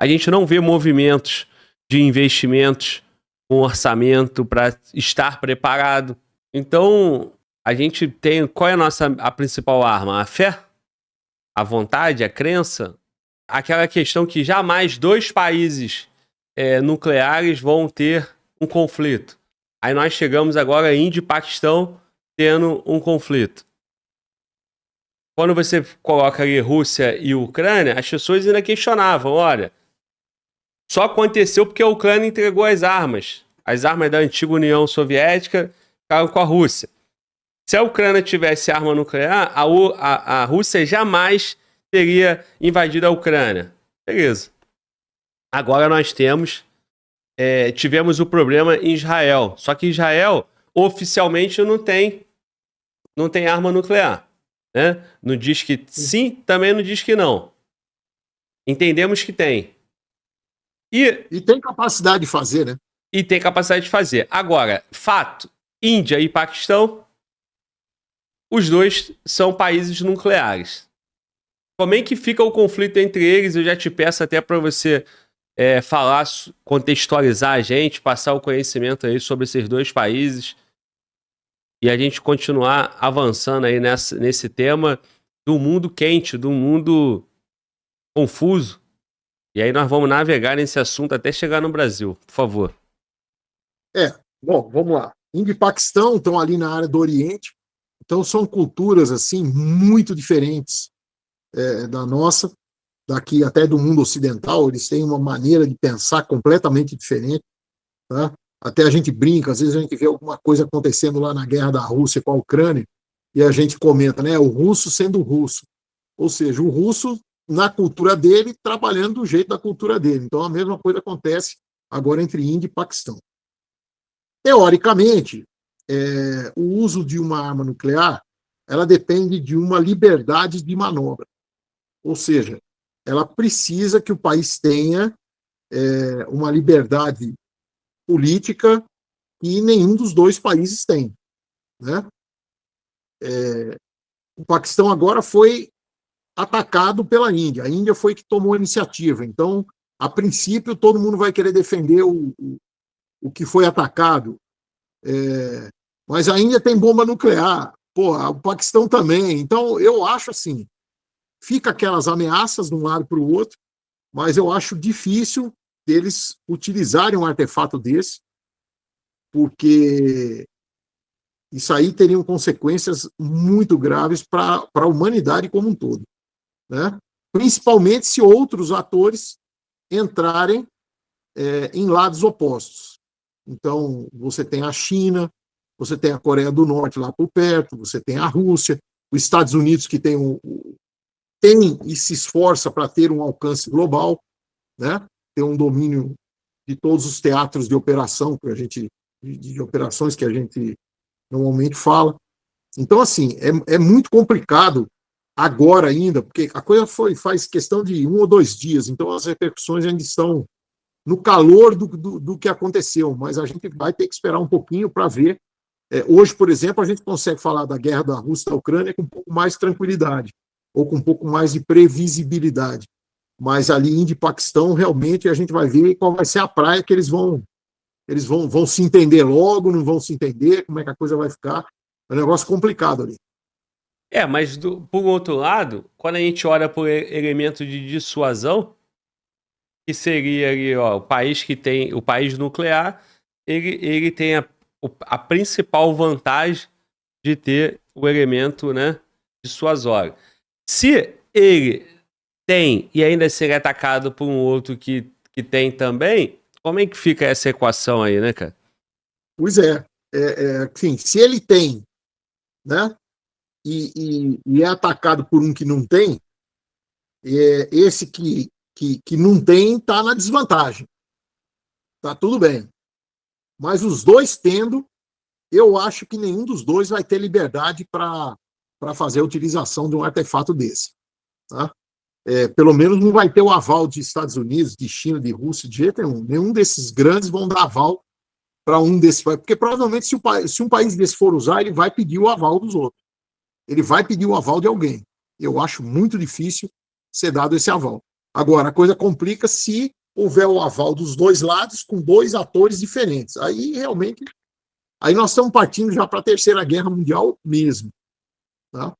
A gente não vê movimentos de investimentos com orçamento para estar preparado. Então, a gente tem... Qual é a principal arma? A fé? A vontade? A crença? Aquela questão que jamais dois países nucleares vão ter um conflito. Aí nós chegamos agora a Índia e Paquistão tendo um conflito. Quando você coloca ali Rússia e Ucrânia, as pessoas ainda questionavam, olha, só aconteceu porque a Ucrânia entregou as armas. As armas da antiga União Soviética ficaram com a Rússia. Se a Ucrânia tivesse arma nuclear, a Rússia jamais teria invadido a Ucrânia. Beleza. Agora nós tivemos o problema em Israel. Só que Israel oficialmente não tem arma nuclear. Né? Não diz que sim, também não diz que não. Entendemos que tem. E tem capacidade de fazer, né? E tem capacidade de fazer. Agora, fato, Índia e Paquistão, os dois são países nucleares. Como é que fica o conflito entre eles? Eu já te peço até para você falar, contextualizar a gente, passar o conhecimento aí sobre esses dois países e a gente continuar avançando aí nesse tema do mundo quente, do mundo confuso. E aí nós vamos navegar nesse assunto até chegar no Brasil, por favor. Bom, vamos lá. Índia e Paquistão estão ali na área do Oriente, então são culturas assim muito diferentes da nossa, daqui até do mundo ocidental. Eles têm uma maneira de pensar completamente diferente, tá? Até a gente brinca, às vezes a gente vê alguma coisa acontecendo lá na guerra da Rússia com a Ucrânia e a gente comenta, né, o russo sendo russo, ou seja, o russo na cultura dele, trabalhando do jeito da cultura dele. Então a mesma coisa acontece agora entre Índia e Paquistão. Teoricamente, o uso de uma arma nuclear, ela depende de uma liberdade de manobra. Ou seja, ela precisa que o país tenha uma liberdade política que nenhum dos dois países tem, né? O Paquistão agora foi atacado pela Índia. A Índia foi que tomou a iniciativa. Então, a princípio, todo mundo vai querer defender o que foi atacado. Mas a Índia tem bomba nuclear. O Paquistão também. Então, eu acho assim, fica aquelas ameaças de um lado para o outro, mas eu acho difícil deles utilizarem um artefato desse, porque isso aí teria consequências muito graves para a humanidade como um todo, né? Principalmente se outros atores entrarem em lados opostos. Então, você tem a China, você tem a Coreia do Norte lá por perto, você tem a Rússia, os Estados Unidos, que tem e se esforça para ter um alcance global, né? Ter um domínio de todos os teatros de operação de operações que a gente normalmente fala. Então, assim, é muito complicado agora ainda, porque a coisa faz questão de 1 ou 2 dias, então as repercussões ainda estão no calor do que aconteceu, mas a gente vai ter que esperar um pouquinho para ver. Hoje, por exemplo, a gente consegue falar da guerra da Rússia e da Ucrânia com um pouco mais de tranquilidade, ou com um pouco mais de previsibilidade. Mas ali, Índia e Paquistão, realmente a gente vai ver qual vai ser a praia que eles vão se entender logo, não vão se entender, como é que a coisa vai ficar. É um negócio complicado ali. Mas por outro lado, quando a gente olha por elemento de dissuasão, que seria ali, o país nuclear, ele tem a principal vantagem de ter o elemento, né, dissuasório. Se ele tem e ainda ser atacado por um outro que tem também, como é que fica essa equação aí, né, cara? Pois enfim, se ele tem, né, e é atacado por um que não tem, esse que não tem está na desvantagem. Tá tudo bem. Mas os dois tendo, eu acho que nenhum dos dois vai ter liberdade para fazer a utilização de um artefato desse. Tá? Pelo menos não vai ter o aval de Estados Unidos, de China, de Rússia, de jeito nenhum. Nenhum desses grandes vão dar aval para um desses. Porque provavelmente, se um país desse for usar, ele vai pedir o aval dos outros. Ele vai pedir o aval de alguém. Eu acho muito difícil ser dado esse aval. Agora, a coisa complica se houver o aval dos dois lados com dois atores diferentes. Aí, realmente, aí nós estamos partindo já para a Terceira Guerra Mundial mesmo. Tá?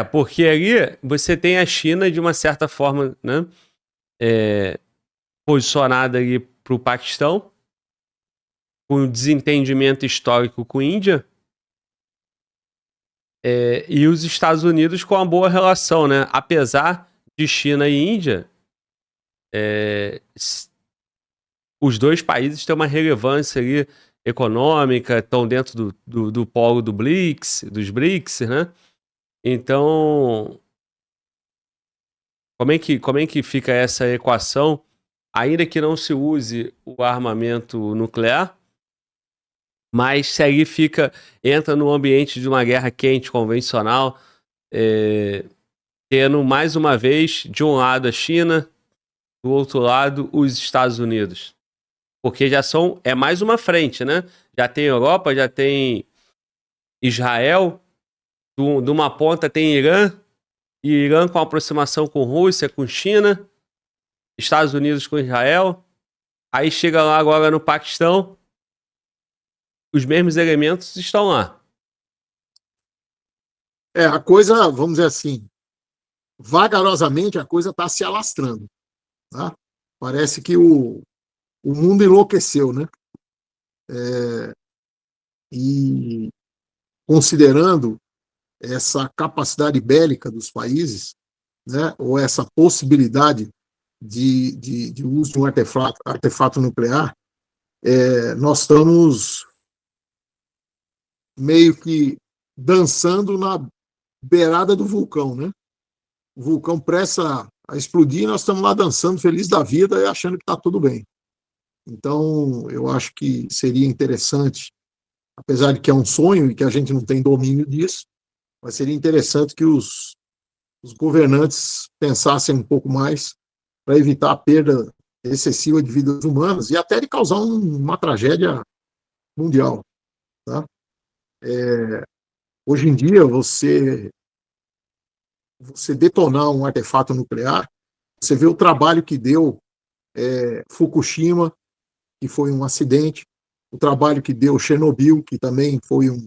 Porque ali você tem a China, de uma certa forma, né, posicionada ali para o Paquistão, com um desentendimento histórico com a Índia, e os Estados Unidos com uma boa relação, né? Apesar de China e Índia, os dois países têm uma relevância ali econômica, estão dentro do polo dos BRICS, né? Então, como é que fica essa equação, ainda que não se use o armamento nuclear, mas se ali entra no ambiente de uma guerra quente convencional, tendo mais uma vez, de um lado a China, do outro lado os Estados Unidos. Porque é mais uma frente, né? Já tem Europa, já tem Israel, de uma ponta tem Irã, e Irã com aproximação com Rússia, com China, Estados Unidos com Israel, aí chega lá agora no Paquistão, os mesmos elementos estão lá. A coisa, vamos dizer assim, vagarosamente a coisa está se alastrando. Tá? Parece que o mundo enlouqueceu, né? E considerando essa capacidade bélica dos países, né, ou essa possibilidade de uso de um artefato nuclear, nós estamos meio que dançando na beirada do vulcão, né? O vulcão pressa a explodir e nós estamos lá dançando, feliz da vida e achando que está tudo bem. Então, eu acho que seria interessante, apesar de que é um sonho e que a gente não tem domínio disso, mas seria interessante que os governantes pensassem um pouco mais para evitar a perda excessiva de vidas humanas e até de causar uma tragédia mundial. Tá? Hoje em dia, você detonar um artefato nuclear, você vê o trabalho que deu Fukushima, que foi um acidente, o trabalho que deu Chernobyl, que também foi um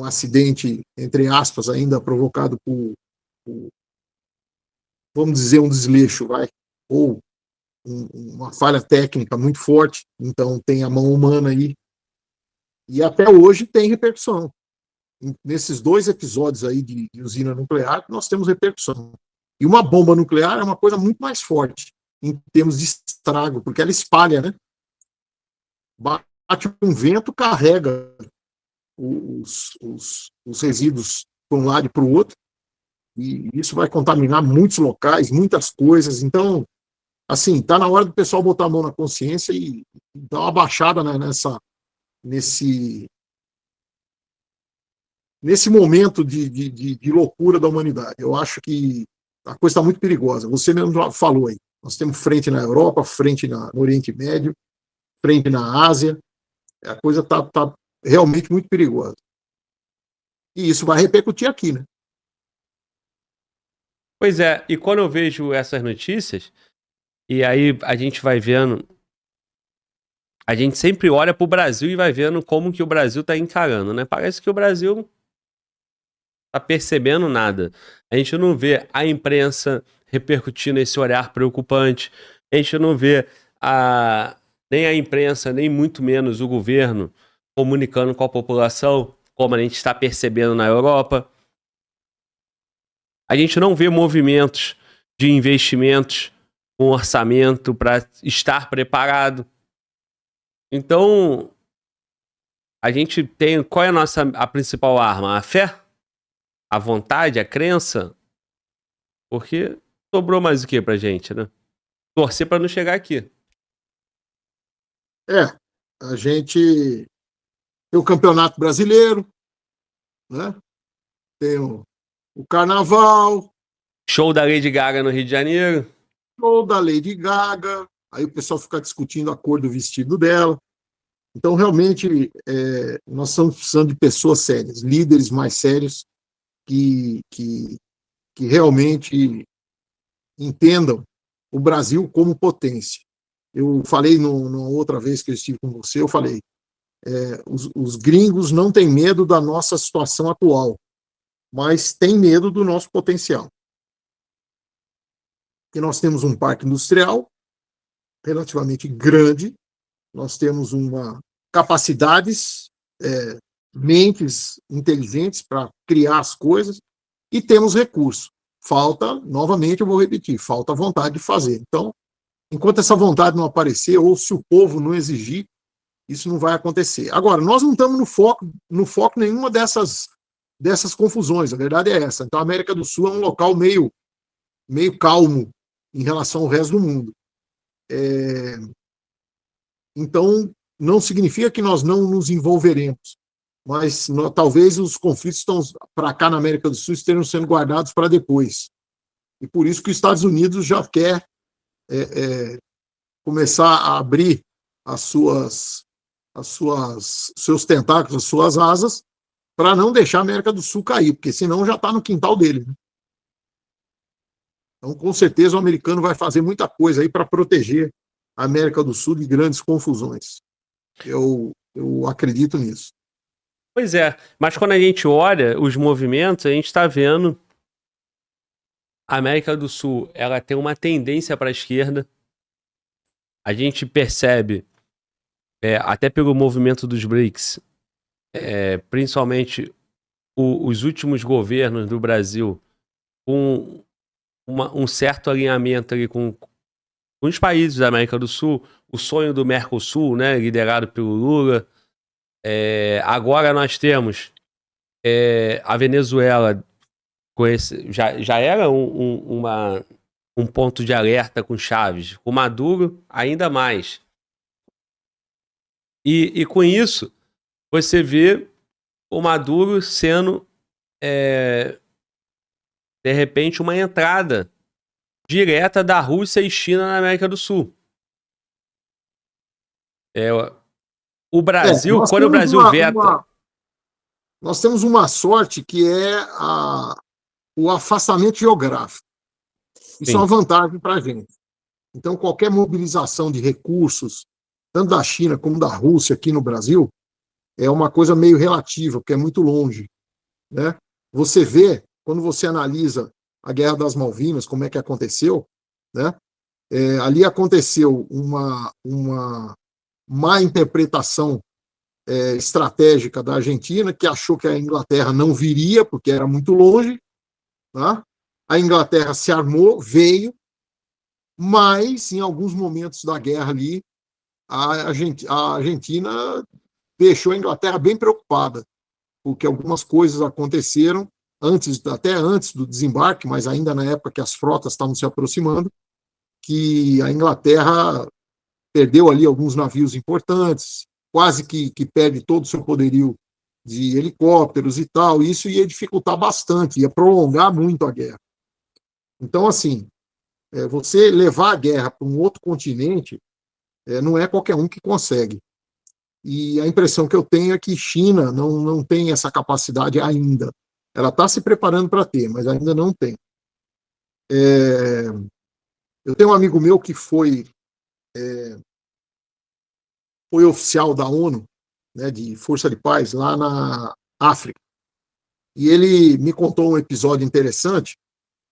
acidente, entre aspas, ainda provocado por, vamos dizer, um desleixo, ou uma falha técnica muito forte, então tem a mão humana aí, e até hoje tem repercussão. Nesses dois episódios aí de usina nuclear, nós temos repercussão. E uma bomba nuclear é uma coisa muito mais forte, em termos de estrago, porque ela espalha, né? Bate um vento, carrega os resíduos para um lado e para o outro, e isso vai contaminar muitos locais, muitas coisas. Então, assim, está na hora do pessoal botar a mão na consciência e dar uma baixada, né, nesse momento de loucura da humanidade. Eu acho que a coisa está muito perigosa. Você mesmo já falou aí. Nós temos frente na Europa, frente no Oriente Médio, frente na Ásia. A coisa está realmente muito perigosa. E isso vai repercutir aqui, né? Pois é, e quando eu vejo essas notícias, e aí a gente vai vendo, a gente sempre olha para o Brasil e vai vendo como que o Brasil está encarando, né? Parece que o Brasil não está percebendo nada. A gente não vê a imprensa repercutindo esse olhar preocupante, a gente não vê nem a imprensa, nem muito menos o governo comunicando com a população, como a gente está percebendo na Europa. A gente não vê movimentos de investimentos com orçamento para estar preparado. Então, a gente tem... Qual é a principal arma? A fé? A vontade? A crença? Porque sobrou mais o que pra gente, né? Torcer para não chegar aqui. A gente tem o Campeonato Brasileiro, né? Tem o Carnaval. Show da Lady Gaga no Rio de Janeiro. Show da Lady Gaga. Aí o pessoal fica discutindo a cor do vestido dela. Então, realmente, nós estamos precisando de pessoas sérias, líderes mais sérios, que realmente entendam o Brasil como potência. Eu falei numa outra vez que eu estive com você, eu falei, os gringos não têm medo da nossa situação atual, mas têm medo do nosso potencial. Porque nós temos um parque industrial relativamente grande, nós temos capacidades, mentes inteligentes para criar as coisas, e temos recursos. Falta, novamente eu vou repetir, falta vontade de fazer. Então, enquanto essa vontade não aparecer, ou se o povo não exigir, isso não vai acontecer. Agora, nós não estamos no foco nenhuma dessas confusões, a verdade é essa. Então, a América do Sul é um local meio calmo em relação ao resto do mundo. Então, não significa que nós não nos envolveremos, mas talvez os conflitos estão para cá na América do Sul estejam sendo guardados para depois. E por isso que os Estados Unidos já quer começar a abrir seus tentáculos, as suas asas, para não deixar a América do Sul cair, porque senão já está no quintal dele. Né? Então, com certeza, o americano vai fazer muita coisa aí para proteger a América do Sul de grandes confusões. Eu acredito nisso. Pois é, mas quando a gente olha os movimentos, a gente está vendo a América do Sul, ela tem uma tendência para a esquerda. A gente percebe, até pelo movimento dos BRICS, principalmente os últimos governos do Brasil, com um certo alinhamento ali com os países da América do Sul, o sonho do Mercosul, né, liderado pelo Lula. Agora nós temos a Venezuela, já era um ponto de alerta com Chaves, com Maduro ainda mais. E com isso, você vê o Maduro sendo, de repente, uma entrada direta da Rússia e China na América do Sul. O Brasil, quando o Brasil veta... Nós temos uma sorte que é o afastamento geográfico. Isso é uma vantagem para a gente. Então, qualquer mobilização de recursos, tanto da China como da Rússia aqui no Brasil, é uma coisa meio relativa, porque é muito longe. Né? Você vê, quando você analisa a Guerra das Malvinas, como é que aconteceu, né? Ali aconteceu uma má interpretação estratégica da Argentina, que achou que a Inglaterra não viria, porque era muito longe. Tá? A Inglaterra se armou, veio, mas em alguns momentos da guerra ali, a Argentina deixou a Inglaterra bem preocupada, porque algumas coisas aconteceram até antes do desembarque, mas ainda na época que as frotas estavam se aproximando, que a Inglaterra perdeu ali alguns navios importantes, quase que perde todo o seu poderio de helicópteros e tal. Isso ia dificultar bastante, ia prolongar muito a guerra. Então, assim, você levar a guerra para um outro continente não é qualquer um que consegue. E a impressão que eu tenho é que China não tem essa capacidade ainda. Ela está se preparando para ter, mas ainda não tem. Eu tenho um amigo meu que foi oficial da ONU, né, de Força de Paz, lá na África. E ele me contou um episódio interessante,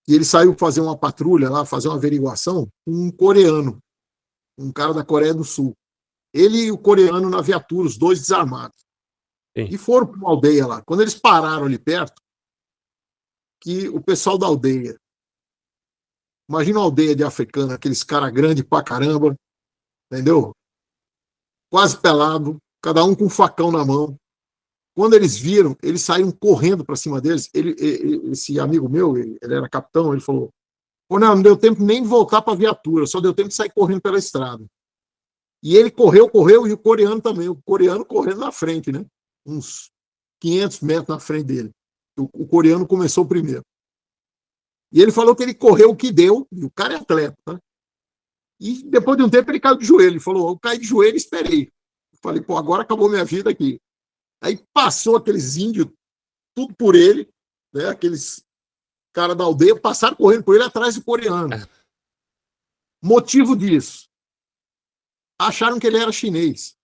que ele saiu fazer uma patrulha lá, fazer uma averiguação com um coreano, um cara da Coreia do Sul. Ele e o coreano na viatura, os dois desarmados. Sim. E foram para uma aldeia lá. Quando eles pararam ali perto, que o pessoal da aldeia, imagina uma aldeia de africano, aqueles caras grandes pra caramba, entendeu? Quase pelado, cada um com um facão na mão. Quando eles viram, eles saíram correndo para cima deles. Esse amigo meu, ele era capitão, ele falou: não deu tempo nem de voltar para a viatura, só deu tempo de sair correndo pela estrada. E ele correu, e o coreano também, o coreano correndo na frente, né? Uns 500 metros na frente dele. O coreano começou primeiro. E ele falou que ele correu o que deu, e o cara é atleta, né? E depois de um tempo ele caiu de joelho. Ele falou: eu caí de joelho e esperei. Eu falei: pô, agora acabou minha vida aqui. Aí passou aqueles índios, tudo por ele, né? Aqueles caras da aldeia passaram correndo por ele atrás do coreano. Motivo disso? Acharam que ele era chinês.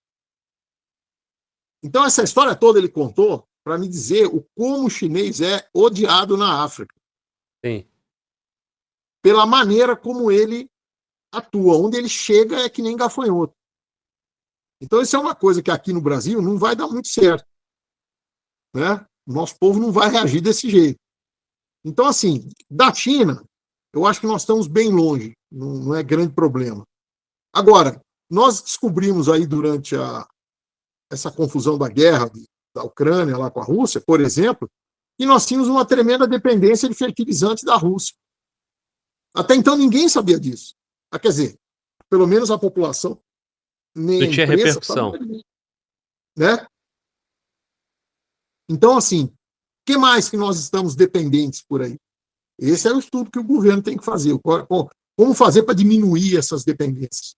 Então, essa história toda ele contou para me dizer o como o chinês é odiado na África. Sim. Pela maneira como ele atua. Onde ele chega é que nem gafanhoto. Então, isso é uma coisa que aqui no Brasil não vai dar muito certo. Né? O nosso povo não vai reagir desse jeito. Então, assim, da China, eu acho que nós estamos bem longe. Não é grande problema. Agora, nós descobrimos aí durante essa confusão da guerra da Ucrânia lá com a Rússia, por exemplo, que nós tínhamos uma tremenda dependência de fertilizantes da Rússia. Até então ninguém sabia disso. Quer dizer, pelo menos a população, nem não tinha repercussão. Né? Então, assim, o que mais que nós estamos dependentes por aí? Esse é o estudo que o governo tem que fazer. Como fazer para diminuir essas dependências?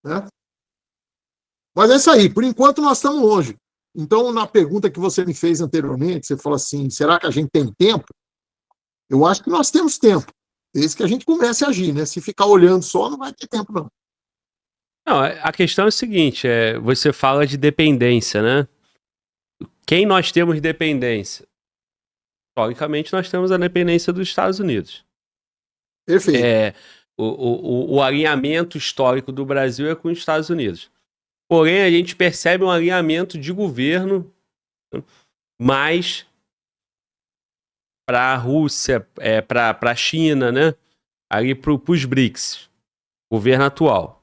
Né? Mas é isso aí. Por enquanto, nós estamos longe. Então, na pergunta que você me fez anteriormente, você falou assim, será que a gente tem tempo? Eu acho que nós temos tempo. Desde que a gente comece a agir, né? Se ficar olhando só, não vai ter tempo, não. Não, a questão é o seguinte, você fala de dependência, né? Quem nós temos dependência? Historicamente, nós temos a dependência dos Estados Unidos. Perfeito. O alinhamento histórico do Brasil é com os Estados Unidos. Porém, a gente percebe um alinhamento de governo mais para a Rússia, para a China, né? Ali para os BRICS, governo atual.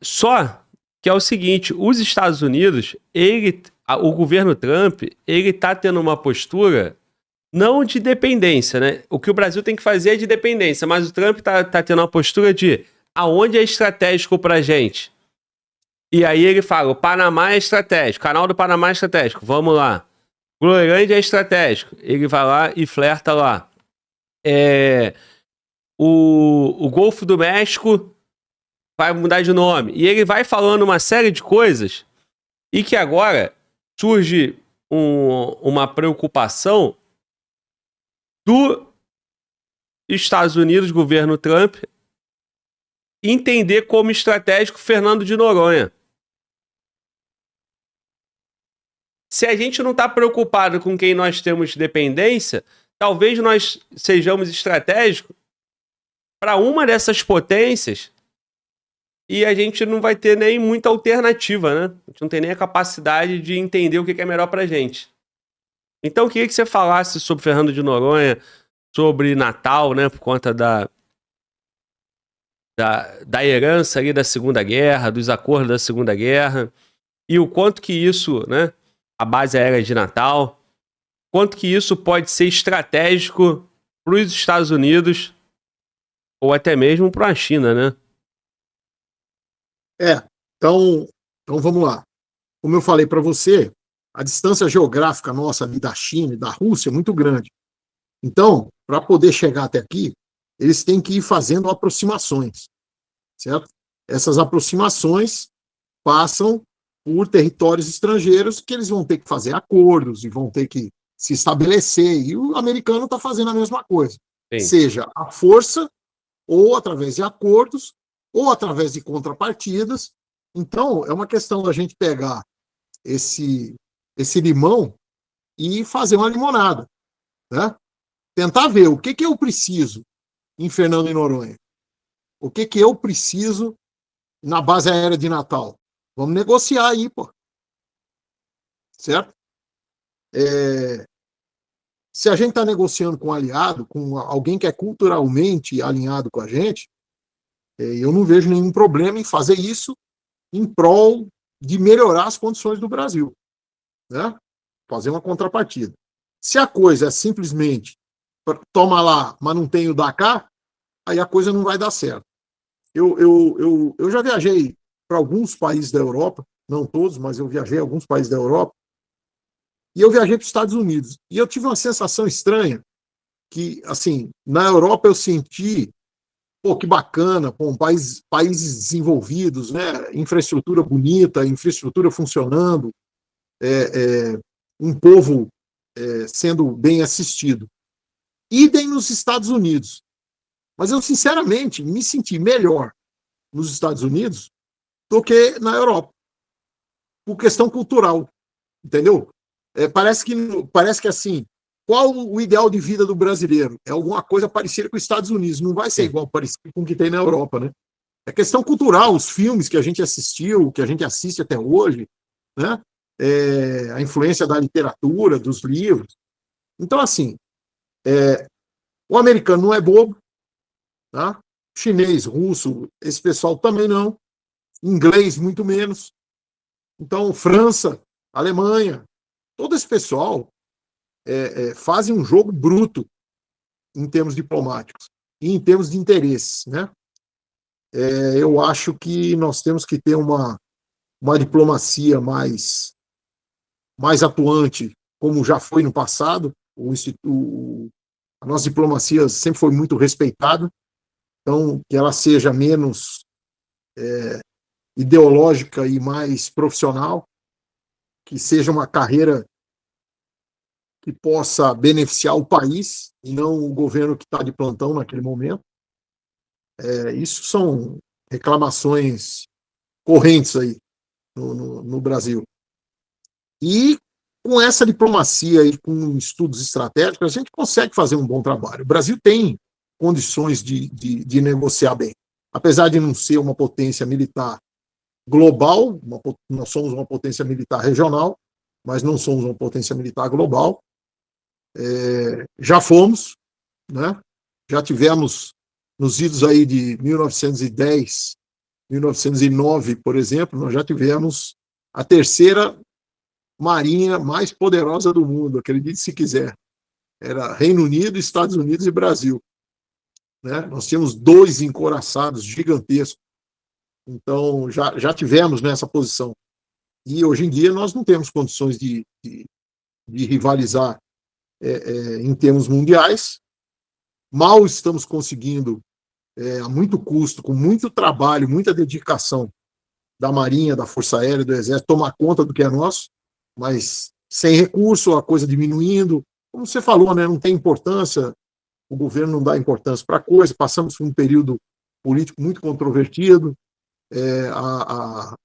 Só que é o seguinte, os Estados Unidos, o governo Trump, ele está tendo uma postura não de dependência, né? O que o Brasil tem que fazer é de dependência, mas o Trump tá tendo uma postura de aonde é estratégico pra gente. E aí ele fala, o Panamá é estratégico, o canal do Panamá é estratégico, vamos lá. Groenlândia é estratégico, ele vai lá e flerta lá. O Golfo do México vai mudar de nome. E ele vai falando uma série de coisas e que agora surge uma preocupação do Estados Unidos, governo Trump, entender como estratégico Fernando de Noronha. Se a gente não está preocupado com quem nós temos dependência, talvez nós sejamos estratégicos para uma dessas potências e a gente não vai ter nem muita alternativa, né? A gente não tem nem a capacidade de entender o que é melhor para a gente. Então, eu queria que você falasse sobre Fernando de Noronha, sobre Natal, né? Por conta da herança ali da Segunda Guerra, dos acordos da Segunda Guerra, e o quanto que isso, né? A base aérea de Natal, quanto que isso pode ser estratégico para os Estados Unidos ou até mesmo para a China, né? Então vamos lá. Como eu falei para você, a distância geográfica nossa ali da China e da Rússia é muito grande. Então, para poder chegar até aqui, eles têm que ir fazendo aproximações, certo? Essas aproximações passam por territórios estrangeiros que eles vão ter que fazer acordos e vão ter que se estabelecer. E o americano está fazendo a mesma coisa. Sim. Seja à força, ou através de acordos, ou através de contrapartidas. Então, é uma questão da gente pegar esse limão e fazer uma limonada, né? Tentar ver o que eu preciso em Fernando de Noronha. O que eu preciso na base aérea de Natal. Vamos negociar aí, pô. Certo? Se a gente está negociando com um aliado, com alguém que é culturalmente alinhado com a gente, eu não vejo nenhum problema em fazer isso em prol de melhorar as condições do Brasil, né? Fazer uma contrapartida. Se a coisa é simplesmente toma lá, mas não tem o da cá, aí a coisa não vai dar certo. Eu já viajei para alguns países da Europa, não todos, mas eu viajei a alguns países da Europa, e eu viajei para os Estados Unidos. E eu tive uma sensação estranha, que, assim, na Europa eu senti, pô, que bacana, pô, países desenvolvidos, né? Infraestrutura bonita, infraestrutura funcionando, um povo sendo bem assistido. Idem nos Estados Unidos. Mas eu, sinceramente, me senti melhor nos Estados Unidos do que na Europa, por questão cultural, entendeu? Parece que assim, qual o ideal de vida do brasileiro? É alguma coisa parecida com os Estados Unidos, não vai ser igual parecido com o que tem na Europa, né? É questão cultural, os filmes que a gente assistiu, que a gente assiste até hoje, né? A influência da literatura, dos livros. Então, assim, o americano não é bobo, tá? Chinês, russo, esse pessoal também não. Inglês, muito menos. Então, França, Alemanha, todo esse pessoal fazem um jogo bruto em termos diplomáticos e em termos de interesses, né? Eu acho que nós temos que ter uma diplomacia mais atuante, como já foi no passado. A nossa diplomacia sempre foi muito respeitada, então que ela seja menos ideológica e mais profissional, que seja uma carreira que possa beneficiar o país e não o governo que está de plantão naquele momento. Isso são reclamações correntes aí no Brasil. E com essa diplomacia e com estudos estratégicos, a gente consegue fazer um bom trabalho. O Brasil tem condições de negociar bem. Apesar de não ser uma potência militar global, nós somos uma potência militar regional, mas não somos uma potência militar global. Já fomos, né? Já tivemos nos idos aí de 1910, 1909, por exemplo, nós já tivemos a terceira marinha mais poderosa do mundo, acredite se quiser. Era Reino Unido, Estados Unidos e Brasil. Né? Nós tínhamos 2 encouraçados gigantescos. Então, já tivemos nessa posição. E hoje em dia nós não temos condições de rivalizar em termos mundiais. Mal estamos conseguindo, a muito custo, com muito trabalho, muita dedicação da Marinha, da Força Aérea, do Exército, tomar conta do que é nosso, mas sem recurso, a coisa diminuindo. Como você falou, né, não tem importância, o governo não dá importância para a coisa, passamos por um período político muito controvertido, o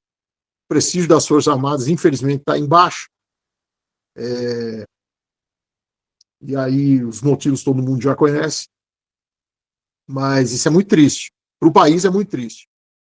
prestígio das Forças Armadas, infelizmente, está embaixo, e aí os motivos todo mundo já conhece, mas isso é muito triste. Para o país é muito triste.